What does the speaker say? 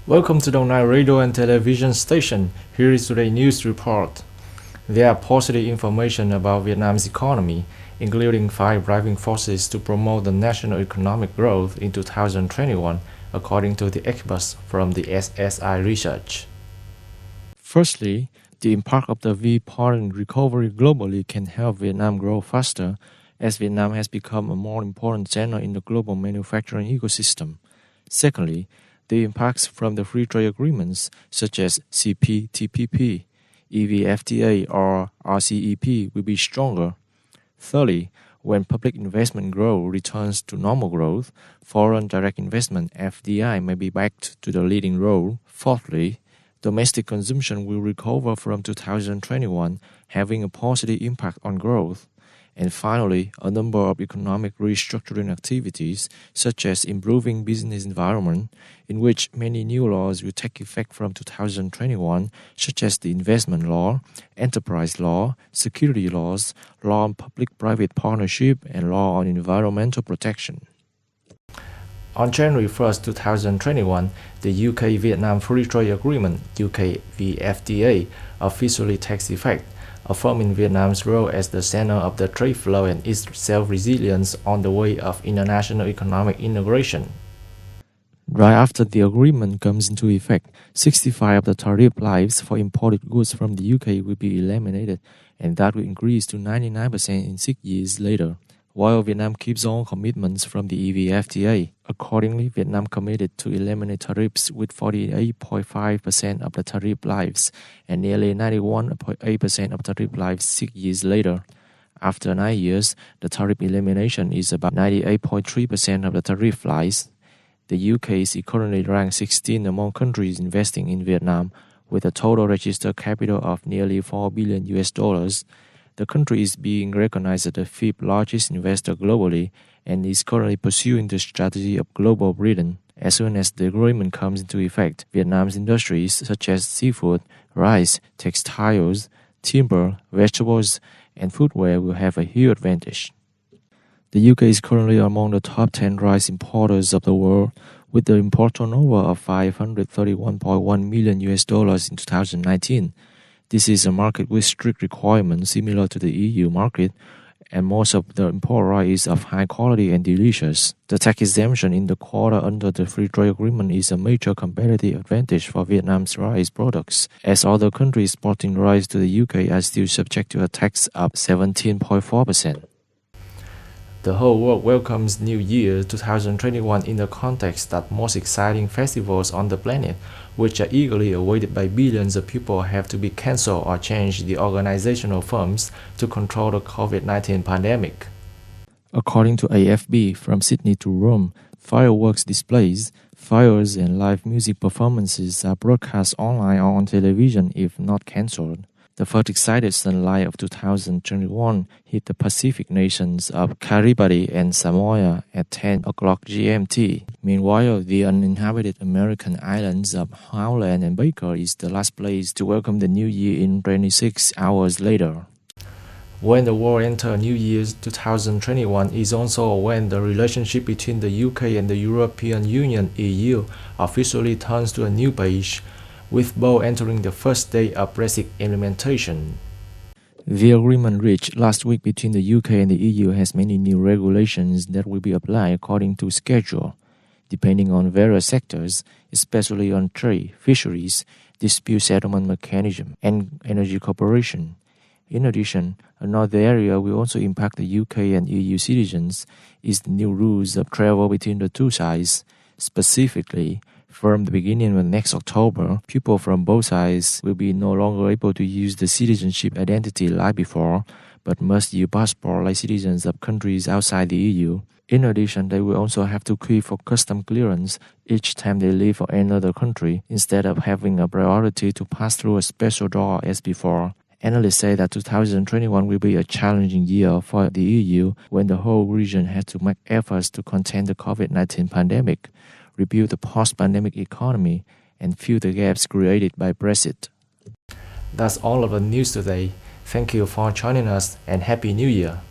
Welcome to the Night Radio and Television Station. Here is today's news report. There are positive information about Vietnam's economy, including 5 driving forces to promote the national economic growth in 2021, according to the experts from the SSI research. Firstly, the impact of the V-part recovery globally can help Vietnam grow faster, as Vietnam has become a more important center in the global manufacturing ecosystem. Secondly, the impacts from the free trade agreements such as CPTPP, EVFTA, or RCEP will be stronger. Thirdly, when public investment growth returns to normal growth, foreign direct investment (FDI) may be back to the leading role. Fourthly, domestic consumption will recover from 2021, having a positive impact on growth. And finally, a number of economic restructuring activities, such as improving business environment, in which many new laws will take effect from 2021, such as the investment law, enterprise law, security laws, law on public-private partnership, and law on environmental protection. On January 1, 2021, the UK-Vietnam Free Trade Agreement (UK-VFTA) officially takes effect, affirming Vietnam's role as the center of the trade flow and its self-resilience on the way of international economic integration. Right after the agreement comes into effect, 65 of the tariff lives for imported goods from the UK will be eliminated, and that will increase to 99% in 6 years later, while Vietnam keeps all commitments from the EVFTA. Accordingly, Vietnam committed to eliminate tariffs with 48.5% of the tariff lives and nearly 91.8% of tariff lives 6 years later. After 9 years, the tariff elimination is about 98.3% of the tariff lives. The UK is currently ranked 16 among countries investing in Vietnam, with a total registered capital of nearly $4 billion. The country is being recognized as the 5th largest investor globally and is currently pursuing the strategy of Global Britain. As soon as the agreement comes into effect, Vietnam's industries such as seafood, rice, textiles, timber, vegetables, and footwear will have a huge advantage. The UK is currently among the top 10 rice importers of the world, with the import turnover of $531.1 million in 2019. This is a market with strict requirements similar to the EU market, and most of the import rice is of high quality and delicious. The tax exemption in the quota under the free trade agreement is a major competitive advantage for Vietnam's rice products, as other countries exporting rice to the UK are still subject to a tax of 17.4%. The whole world welcomes New Year 2021 in the context that most exciting festivals on the planet, which are eagerly awaited by billions of people, have to be cancelled or change the organizational forms to control the COVID-19 pandemic. According to AFP, from Sydney to Rome, fireworks displays, fires and live music performances are broadcast online or on television if not cancelled. The first excited sunlight of 2021 hit the Pacific nations of Kiribati and Samoa at 10 o'clock GMT. Meanwhile, the uninhabited American islands of Howland and Baker is the last place to welcome the New Year in 26 hours later. When the world enters New Year 2021 is also when the relationship between the UK and the European Union (EU) officially turns to a new page, with both entering the first day of Brexit implementation. The agreement reached last week between the UK and the EU has many new regulations that will be applied according to schedule, depending on various sectors, especially on trade, fisheries, dispute settlement mechanism, and energy cooperation. In addition, another area will also impact the UK and EU citizens is the new rules of travel between the two sides. Specifically, from the beginning of next October, people from both sides will be no longer able to use the citizenship identity like before, but must use passport like citizens of countries outside the EU. In addition, they will also have to queue for custom clearance each time they leave for another country, instead of having a priority to pass through a special door as before. Analysts say that 2021 will be a challenging year for the EU when the whole region has to make efforts to contain the COVID-19 pandemic, rebuild the post-pandemic economy, and fill the gaps created by Brexit. That's all of the news today. Thank you for joining us and Happy New Year.